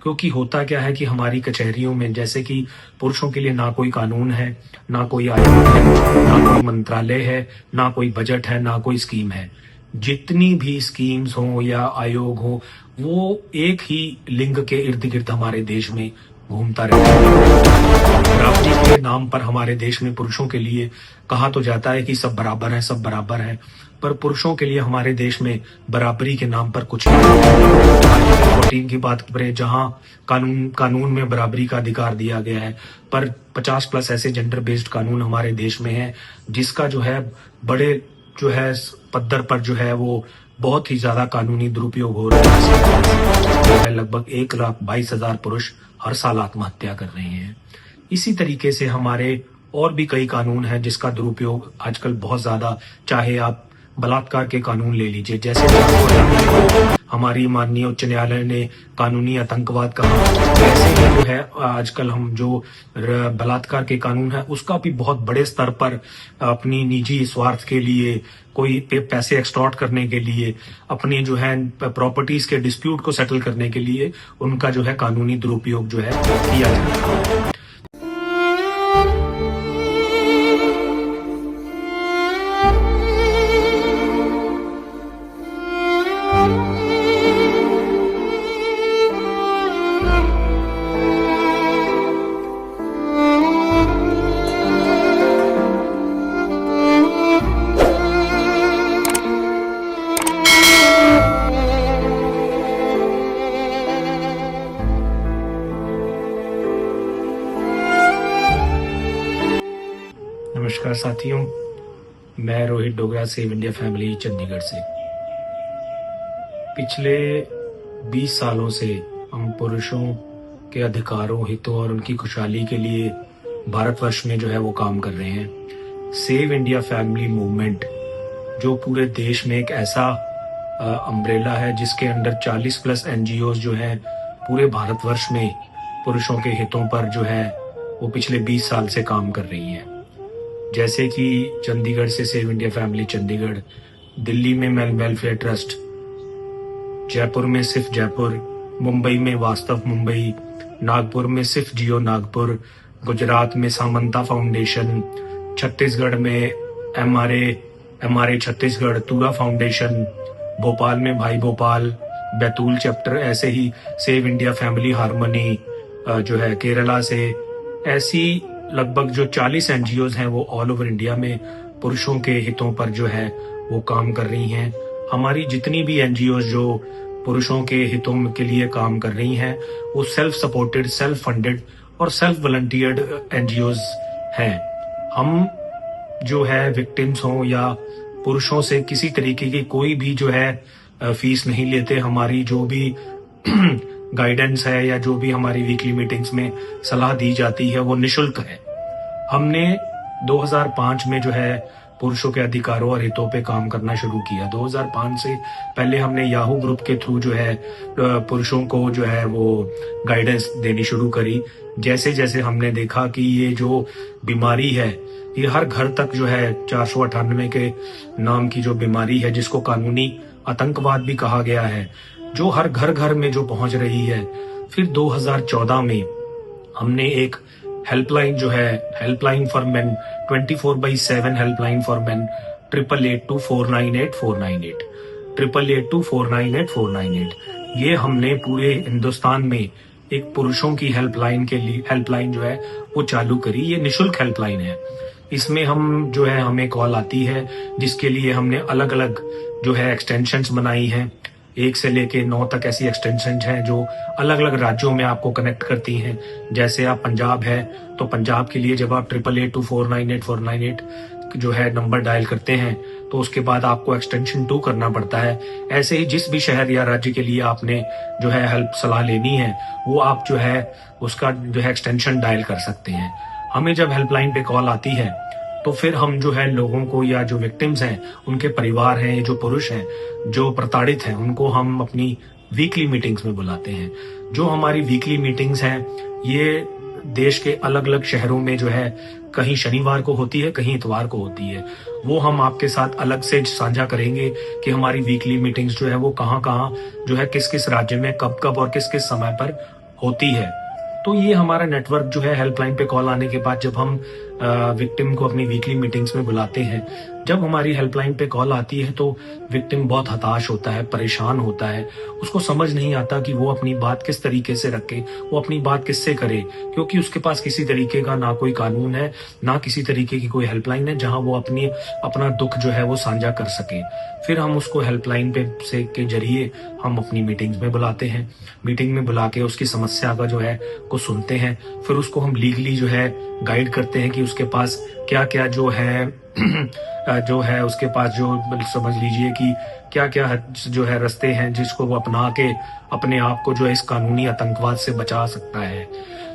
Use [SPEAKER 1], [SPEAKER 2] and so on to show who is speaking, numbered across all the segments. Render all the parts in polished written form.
[SPEAKER 1] क्योंकि होता क्या है कि हमारी कचहरियों में जैसे कि पुरुषों के लिए ना कोई कानून है, ना कोई आयोग है, ना कोई मंत्रालय है, ना कोई बजट है, ना कोई स्कीम है। जितनी भी स्कीम्स हों या आयोग हो, वो एक ही लिंग के इर्द-गिर्द हमारे देश में घूमता रहता है। बराबरी के नाम पर हमारे देश में पुरुषों के लिए कहा तो जाता है कि सब बराबर हैं, सब बराबर हैं, पर पुरुषों के लिए हमारे देश में बराबरी के नाम पर कुछ नहीं है। आर्टिकल 14 की बात करें, जहां कानून में बराबरी का अधिकार दिया गया है, पर 50 प्लस ऐसे जेंडर बेस्ड कानून हमारे देश में हैं, जिसका जो है बड़े जो है पद्धर पर जो है वो बहुत ही ज्यादा कानूनी दुरुपयोग हो रहा है। लगभग 1,22,000 पुरुष हर साल आत्महत्या कर रहे हैं। इसी तरीके से हमारे और भी कई कानून हैं जिसका दुरुपयोग आजकल बहुत ज्यादा, चाहे आप बलात्कार के कानून ले लीजिए, जैसे हमारी माननीय उच्च न्यायालय ने कानूनी आतंकवाद कहा, वैसे ही जो है आजकल हम जो बलात्कार के कानून है उसका भी बहुत बड़े स्तर पर अपनी निजी स्वार्थ के लिए, कोई पैसे एक्सटॉर्ट करने के लिए, अपने जो है प्रॉपर्टीज के डिस्प्यूट को सेटल करने के लिए उनका जो है कानूनी दुरुपयोग जो है किया जाता है। नमस्कार साथियों, मैं Rohit Dogra save India family Chandigarh से। पिछले 20 सालों से हम पुरुषों के अधिकारों, हितों और उनकी खुशहाली के लिए भारतवर्ष में जो है वो काम कर रहे हैं। सेव इंडिया फैमिली मूवमेंट जो पूरे देश में एक ऐसा अम्ब्रेला है जिसके अंडर 40 प्लस एनजीओ जो है पूरे भारतवर्ष में पुरुषों के हितों पर जो है वो पिछले 20 साल से काम कर रही हैं। जैसे कि चंडीगढ़ से save India family Chandigarh, Delhi में मैन वेलफेयर ट्रस्ट, जयपुर में सिर्फ जयपुर, मुंबई में वास्तव मुंबई, नागपुर में सिर्फ जियो नागपुर, गुजरात में सामंता फाउंडेशन, छत्तीसगढ़ में एमआरए छत्तीसगढ़, तुरा फाउंडेशन, भोपाल में भाई भोपाल, बैतूल चैप्टर, ऐसे ही सेव इंडिया फैमिली हारमोनी जो है केरला से, ऐसी लगभग जो 40 एनजीओज हैं वो ऑल ओवर इंडिया में पुरुषों के हितों पर जो है वो काम कर रही हैं। हमारी जितनी भी एनजीओज जो पुरुषों के हितों के लिए काम कर रही हैं वो सेल्फ सपोर्टेड, सेल्फ फंडेड और सेल्फ वॉलंटियर्ड एनजीओज हैं। हम जो है विक्टिम्स हों या पुरुषों से किसी तरीके की कोई भी जो है फीस नहीं लेते। हमारी जो भी गाइडेंस है या जो भी हमारी वीकली मीटिंग्स में सलाह दी जाती है वो निशुल्क है। हमने 2005 में जो है पुरुषों के अधिकारों और हितों पे काम करना शुरू किया। 2005 से पहले हमने याहू ग्रुप के थ्रू जो है पुरुषों को जो है वो गाइडेंस देनी शुरू करी। जैसे जैसे हमने देखा कि ये जो बीमारी है ये हर घर तक जो है 498 के नाम की जो बीमारी है, जिसको कानूनी आतंकवाद भी कहा गया है, जो हर घर घर में जो पहुंच रही है। फिर 2014 में हमने एक हेल्पलाइन जो है, helpline for main, 24/7 helpline for main, 8882498498, 8882498498, ये हमने पूरे हिंदुस्तान में एक पुरुषों की हेल्पलाइन के लिए हेल्पलाइन जो है वो चालू करी। ये निशुल्क हेल्पलाइन है। इसमें हम जो है हमें कॉल आती है जिसके लिए हमने अलग अलग जो है एक्सटेंशंस बनाई हैं। 1 से लेके 9 तक ऐसी एक्सटेंशन हैं जो अलग अलग राज्यों में आपको कनेक्ट करती हैं। जैसे आप पंजाब है तो पंजाब के लिए जब आप 8882498498 जो है नंबर डायल करते हैं तो उसके बाद आपको एक्सटेंशन 2 करना पड़ता है। ऐसे ही जिस भी शहर या राज्य के लिए आपने जो है हेल्प सलाह लेनी है वो आप जो है उसका जो है एक्सटेंशन डायल कर सकते हैं। हमें जब हेल्पलाइन पे कॉल आती है तो फिर हम जो है लोगों को या जो विक्टिम्स हैं, उनके परिवार हैं, जो पुरुष हैं, जो प्रताड़ित हैं, उनको हम अपनी वीकली मीटिंग्स में बुलाते हैं। जो हमारी वीकली मीटिंग्स हैं ये देश के अलग अलग शहरों में जो है कहीं शनिवार को होती है, कहीं इतवार को होती है। वो हम आपके साथ अलग से साझा करेंगे कि हमारी वीकली मीटिंग्स जो है वो कहाँ कहाँ जो है किस किस राज्य में कब कब और किस किस समय पर होती है, तो ये हमारा नेटवर्क जो है हेल्पलाइन पे कॉल आने के बाद जब हम विक्टिम को अपनी वीकली मीटिंग्स में बुलाते हैं, जब हमारी हेल्पलाइन पे कॉल आती है तो विक्टिम बहुत हताश होता है, परेशान होता है। उसको समझ नहीं आता कि वो अपनी बात किस तरीके से रखे, वो अपनी बात किससे करे, क्योंकि उसके पास किसी तरीके का ना कोई कानून है, ना किसी तरीके की कोई हेल्पलाइन है जहां वो अपना दुख जो है वो साझा कर सके। फिर हम उसको हेल्पलाइन पे से के जरिए हम अपनी मीटिंग्स में बुलाते हैं। मीटिंग में बुला के उसकी समस्या का जो है को सुनते हैं। फिर उसको हम लीगली जो है गाइड करते हैं कि उसके पास क्या क्या जो है जो है उसके पास जो समझ लीजिए कि क्या क्या जो है रास्ते हैं जिसको वो अपना के अपने आप को जो है इस कानूनी आतंकवाद से बचा सकता है।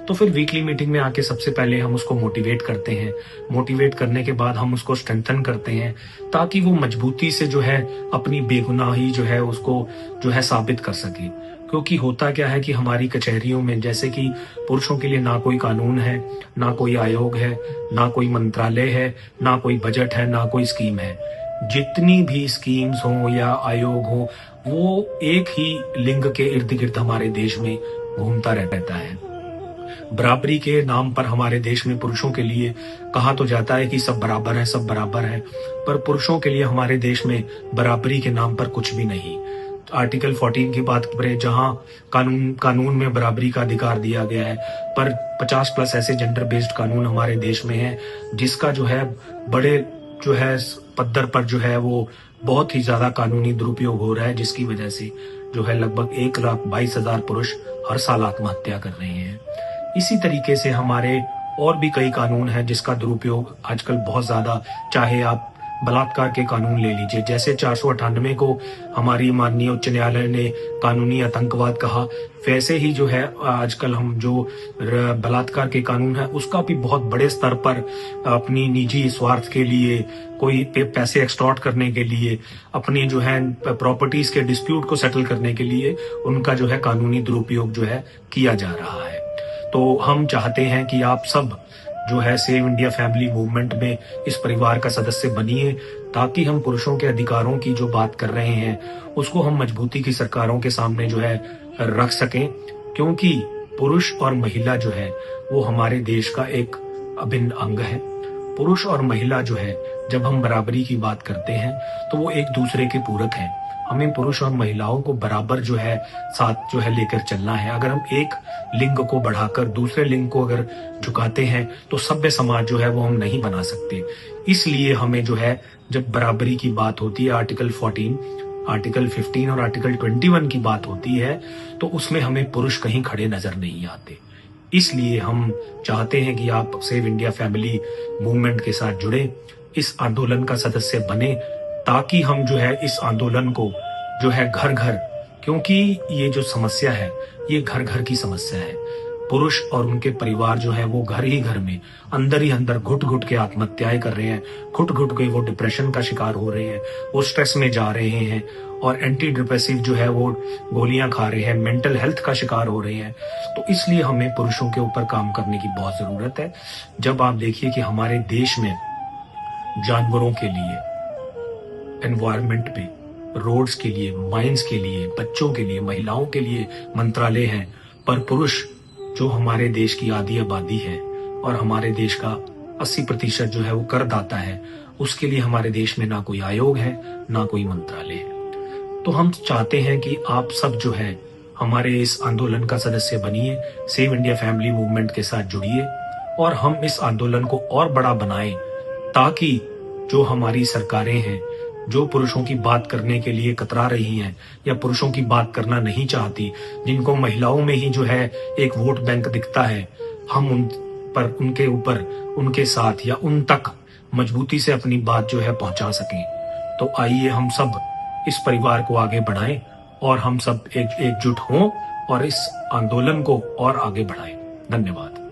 [SPEAKER 1] तो फिर वीकली मीटिंग में आके सबसे पहले हम उसको मोटिवेट करते हैं। मोटिवेट करने के बाद हम उसको स्ट्रेंथन करते हैं ताकि वो मजबूती से जो है अपनी बेगुनाही जो है उसको जो है साबित कर सके। क्योंकि होता क्या है कि हमारी कचहरियों में जैसे कि पुरुषों के लिए ना कोई कानून है, ना कोई आयोग है, ना कोई मंत्रालय है, ना कोई बजट है, ना कोई स्कीम है। जितनी भी स्कीम्स हो या आयोग हो, वो एक ही लिंग के इर्द गिर्द हमारे देश में घूमता रहता है। बराबरी के नाम पर हमारे देश में पुरुषों के लिए कहा तो जाता है कि सब बराबर है, सब बराबर है, पर पुरुषों के लिए हमारे देश में बराबरी के नाम पर कुछ भी नहीं। आर्टिकल 14 की बात करें जहां कानून में बराबरी का अधिकार दिया गया है, पर 50 प्लस ऐसे जेंडर बेस्ड कानून हमारे देश में है जिसका जो है बड़े जो है पद्धर पर जो है वो बहुत ही ज्यादा कानूनी दुरुपयोग हो रहा है, जिसकी वजह से जो है लगभग 1,22,000 पुरुष हर साल आत्महत्या कर रहे हैं। इसी तरीके से हमारे और भी कई कानून हैं जिसका दुरुपयोग आजकल बहुत ज्यादा, चाहे आप बलात्कार के कानून ले लीजिए, जैसे 498 को हमारी माननीय उच्च न्यायालय ने कानूनी आतंकवाद कहा, वैसे ही जो है आजकल हम जो बलात्कार के कानून है उसका भी बहुत बड़े स्तर पर अपनी निजी स्वार्थ के लिए, कोई पैसे एक्सटॉर्ट करने के लिए, अपनी जो है प्रॉपर्टीज के डिस्प्यूट को सेटल करने के लिए उनका जो है कानूनी दुरुपयोग जो है किया जा रहा है। तो हम चाहते हैं कि आप सब जो है सेव इंडिया फैमिली मूवमेंट में इस परिवार का सदस्य बनिए, ताकि हम पुरुषों के अधिकारों की जो बात कर रहे हैं उसको हम मजबूती की सरकारों के सामने जो है रख सकें। क्योंकि पुरुष और महिला जो है वो हमारे देश का एक अभिन्न अंग है। पुरुष और महिला जो है जब हम बराबरी की बात करते हैं तो वो एक दूसरे के पूरक हैं। हमें पुरुष और महिलाओं को बराबर जो है साथ जो है लेकर चलना है। अगर हम एक लिंग को बढ़ाकर दूसरे लिंग को अगर झुकाते हैं तो सभ्य समाज जो है वो हम नहीं बना सकते। इसलिए हमें जो है जब बराबरी की बात होती है, आर्टिकल 14, आर्टिकल 15 और आर्टिकल 21 की बात होती है, तो उसमें हमें पुरुष कहीं खड़े नजर नहीं आते। इसलिए हम चाहते हैं कि आप सेव इंडिया फैमिली मूवमेंट के साथ जुड़े, इस आंदोलन का सदस्य बने, ताकि हम जो है इस आंदोलन को जो है घर घर, क्योंकि ये जो समस्या है ये घर घर की समस्या है। पुरुष और उनके परिवार जो है वो घर ही घर में अंदर ही अंदर घुट घुट के आत्महत्याएं कर रहे हैं, घुट घुट के वो डिप्रेशन का शिकार हो रहे हैं, वो स्ट्रेस में जा रहे हैं और एंटी डिप्रेसिव जो है वो गोलियां खा रहे हैं, मेंटल हेल्थ का शिकार हो रहे हैं। तो इसलिए हमें पुरुषों के ऊपर काम करने की बहुत जरूरत है। जब आप देखिए कि हमारे देश में जानवरों के लिए, एनवायरमेंट पे, रोड्स के लिए, माइंस के लिए, बच्चों के लिए, महिलाओं के लिए मंत्रालय हैं, पर पुरुष जो हमारे देश की आधी आबादी है और हमारे देश का 80% जो है वो करदाता है, उसके लिए हमारे देश में ना कोई आयोग है, ना कोई मंत्रालय है। तो हम चाहते हैं कि आप सब जो है हमारे इस आंदोलन का सदस्य बनिए, सेव इंडिया फैमिली मूवमेंट के साथ जुड़िए और हम इस आंदोलन को और बड़ा बनाएं, ताकि जो हमारी सरकारें हैं जो पुरुषों की बात करने के लिए कतरा रही हैं या पुरुषों की बात करना नहीं चाहती, जिनको महिलाओं में ही जो है एक वोट बैंक दिखता है, हम उन पर, उनके ऊपर, उनके साथ या उन तक मजबूती से अपनी बात जो है पहुंचा सकें। तो आइए हम सब इस परिवार को आगे बढ़ाएं और हम सब एकजुट हों और इस आंदोलन को और आगे बढ़ाएं। धन्यवाद।